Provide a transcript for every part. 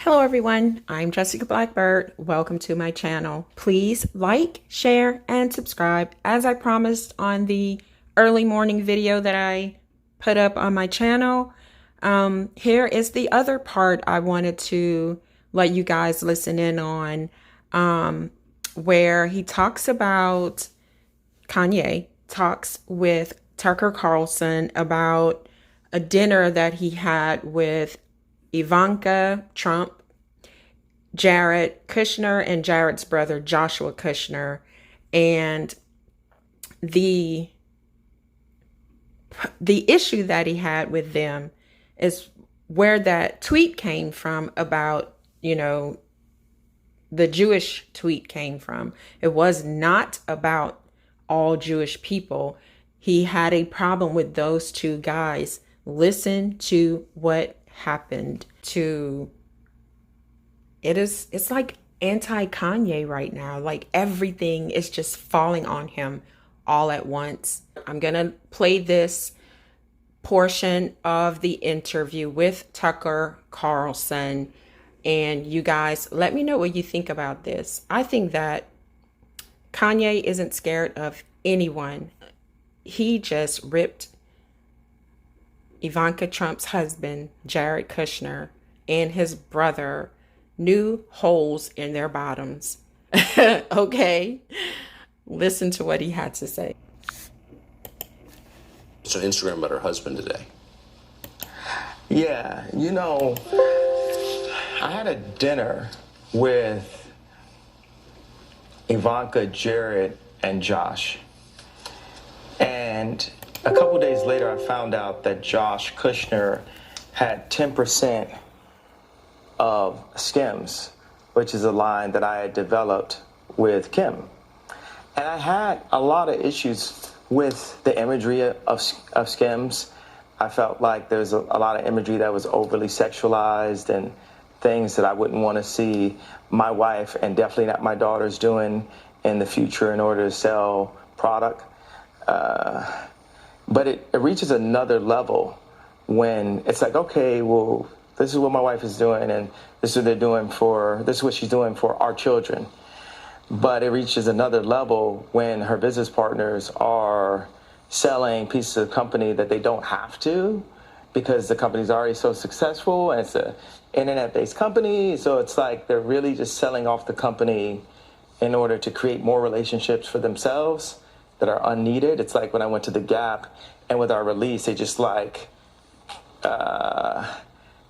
Hello everyone, I'm Jessica Blackbird. Welcome to my channel. Please like, share, and subscribe as I promised on the early morning video that I put up on my channel. Here is the other part I wanted to let you guys listen in on, where he talks about, Kanye talks with Tucker Carlson about a dinner that he had with Ivanka Trump, Jared Kushner, and Jared's brother Joshua Kushner. And the issue that he had with them is where that tweet came from about, the Jewish tweet came from. It was not about all Jewish people. He had a problem with those two guys. Listen to what happened to it's like anti-Kanye right now. Like everything is just falling on him all at once. I'm gonna play this portion of the interview with Tucker Carlson, and you guys let me know what you think about this. I think that Kanye isn't scared of anyone. He just ripped Ivanka Trump's husband, Jared Kushner, and his brother new holes in their bottoms. Okay? Listen to what he had to say. So Instagram about her husband today. Yeah, I had a dinner with Ivanka, Jared, and Josh. And a couple days later, I found out that Josh Kushner had 10% of Skims, which is a line that I had developed with Kim. And I had a lot of issues with the imagery of Skims. I felt like there's a lot of imagery that was overly sexualized and things that I wouldn't want to see my wife and definitely not my daughters doing in the future in order to sell product. But it reaches another level when it's like, okay, well, this is what my wife is doing, and this is what she's doing for our children. But it reaches another level when her business partners are selling pieces of company that they don't have to, because the company's already so successful and it's an internet-based company. So it's like they're really just selling off the company in order to create more relationships for themselves that are unneeded. It's like when I went to the Gap and with our release, they just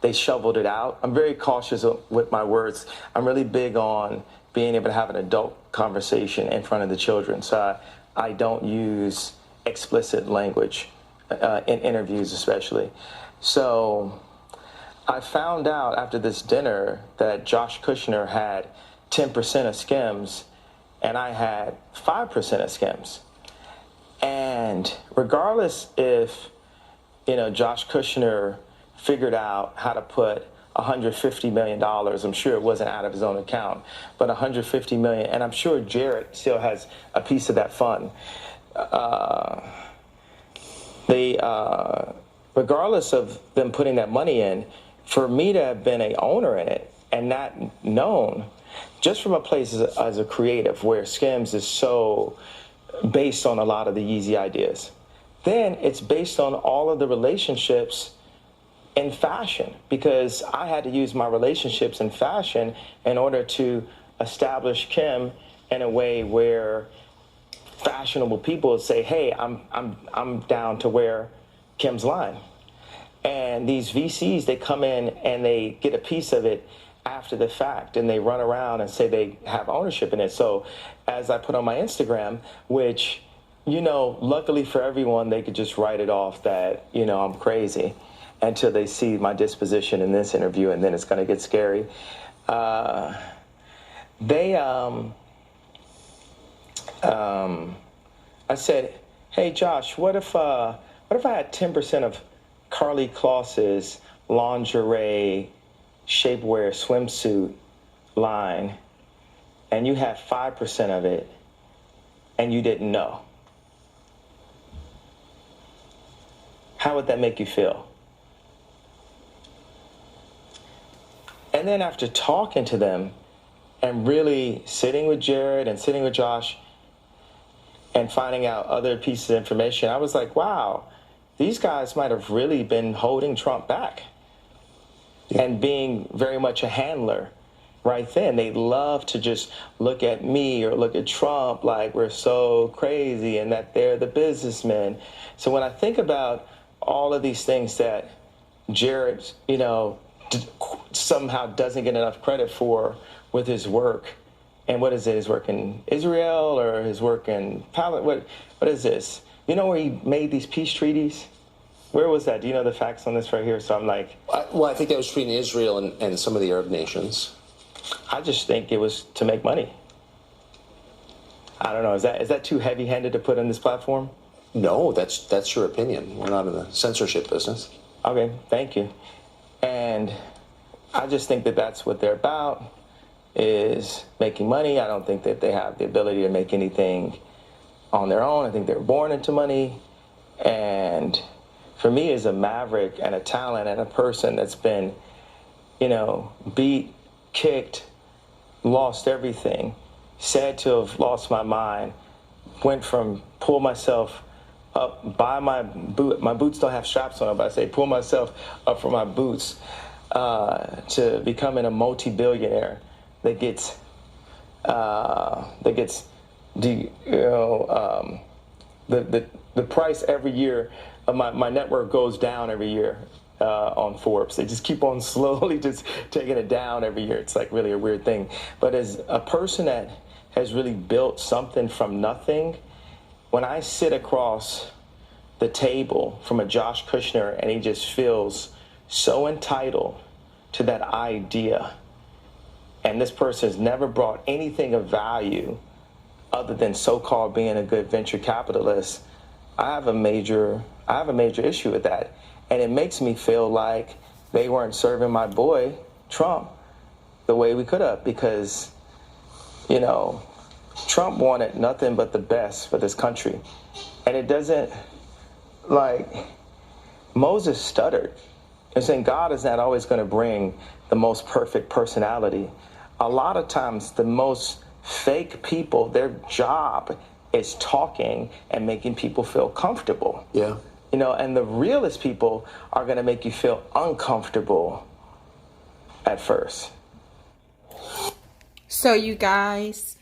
they shoveled it out. I'm very cautious with my words. I'm really big on being able to have an adult conversation in front of the children. So I don't use explicit language in interviews especially. So I found out after this dinner that Josh Kushner had 10% of Skims and I had 5% of Skims. And regardless if, Josh Kushner figured out how to put $150 million. I'm sure it wasn't out of his own account, but $150 million. And I'm sure Jared still has a piece of that fund. Regardless of them putting that money in, for me to have been a owner in it and not known, just from a place as a creative where Skims is so based on a lot of the Yeezy ideas, then it's based on all of the relationships in fashion, because I had to use my relationships in fashion in order to establish Kim in a way where fashionable people would say, hey, I'm down to wear Kim's line. And these VCs, they come in and they get a piece of it after the fact, and they run around and say they have ownership in it. So as I put on my Instagram, which, luckily for everyone, they could just write it off that, I'm crazy, until they see my disposition in this interview, and then it's going to get scary. I said, hey, Josh, what if I had 10% of Carly Kloss's lingerie, shapewear, swimsuit line, and you had 5% of it, and you didn't know? How would that make you feel? And then after talking to them and really sitting with Jared and sitting with Josh and finding out other pieces of information, I was like, wow, these guys might have really been holding Trump back and being very much a handler right then. They love to just look at me or look at Trump like we're so crazy and that they're the businessmen. So when I think about all of these things that Jared, somehow doesn't get enough credit for with his work, and what is it, his work in Israel or his work in Palestine? What is this? You know where he made these peace treaties? Where was that? Do you know the facts on this right here? So I'm like... I think that was between Israel and some of the Arab nations. I just think it was to make money. I don't know. Is that too heavy-handed to put on this platform? No, that's your opinion. We're not in the censorship business. Okay, thank you. And I just think that that's what they're about, is making money. I don't think that they have the ability to make anything on their own. I think they're born into money. And for me, as a maverick and a talent and a person that's been, beat, kicked, lost everything, said to have lost my mind, went from pull myself up by my boots don't have straps on them, but I say pull myself up from my boots to becoming a multi-billionaire that gets the price every year of my net worth goes down every year on Forbes. They just keep on slowly just taking it down every year. It's like really a weird thing. But as a person that has really built something from nothing, when I sit across the table from a Josh Kushner and he just feels so entitled to that idea, and this person has never brought anything of value other than so-called being a good venture capitalist, I have a major issue with that. And it makes me feel like they weren't serving my boy, Trump, the way we could have, because, Trump wanted nothing but the best for this country. And it doesn't, Moses stuttered and saying God is not always going to bring the most perfect personality. A lot of times the most fake people, their job is talking and making people feel comfortable. Yeah. And the realest people are going to make you feel uncomfortable at first. So you guys,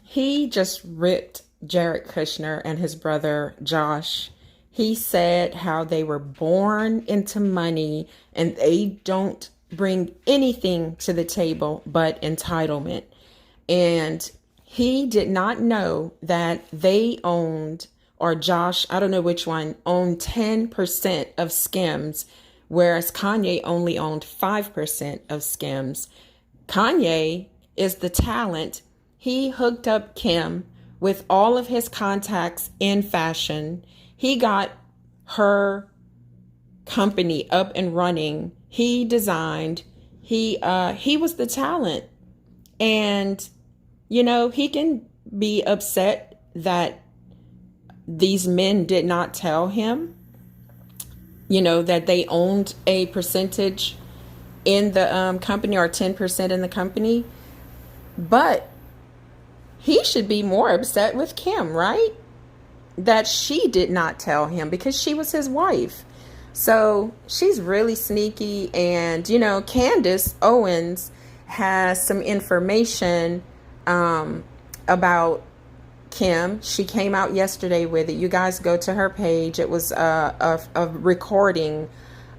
he just ripped Jared Kushner and his brother Josh. He said how they were born into money and they don't bring anything to the table but entitlement. And he did not know that they owned, or Josh, I don't know which one, owned 10% of Skims, whereas Kanye only owned 5% of Skims. Kanye is the talent. He hooked up Kim with all of his contacts in fashion. He got her company up and running. He designed. He was the talent. And, he can be upset that these men did not tell him, that they owned a percentage in the company, or 10% in the company. But he should be more upset with Kim, right? That she did not tell him, because she was his wife. So she's really sneaky. And, Candace Owens has some information about Kim. She came out yesterday with it. You guys go to her page. It was a recording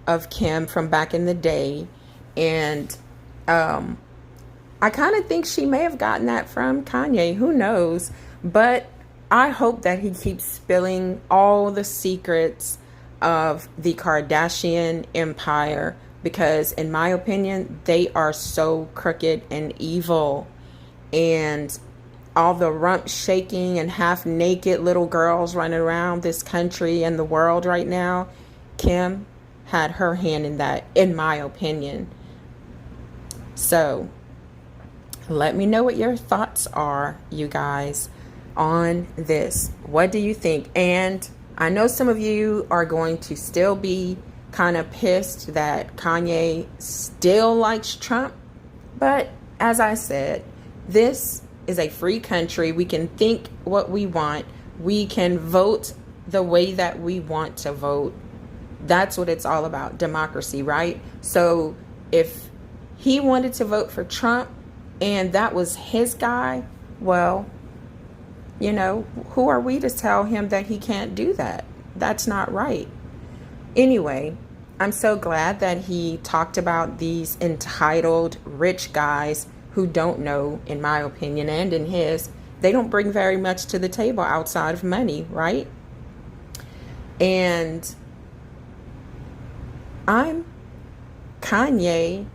of Kim from back in the day. And I kind of think she may have gotten that from Kanye. Who knows? But I hope that he keeps spilling all the secrets of the Kardashian empire, because in my opinion, they are so crooked and evil. And all the rump shaking and half naked little girls running around this country and the world right now, Kim had her hand in that, in my opinion. So let me know what your thoughts are, you guys, on this. What do you think? And I know some of you are going to still be kind of pissed that Kanye still likes Trump. But as I said, this is a free country. We can think what we want. We can vote the way that we want to vote. That's what it's all about, democracy, right? So if he wanted to vote for Trump and that was his guy, well, you know, who are we to tell him that he can't do that? That's not right. Anyway, I'm so glad that he talked about these entitled rich guys who don't know, in my opinion and in his, they don't bring very much to the table outside of money, right? And I'm Kanye.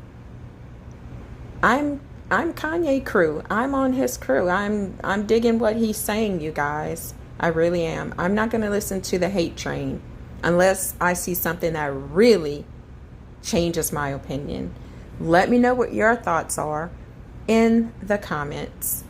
I'm Kanye crew. I'm on his crew. I'm digging what he's saying, you guys. I really am. I'm not going to listen to the hate train unless I see something that really changes my opinion. Let me know what your thoughts are in the comments.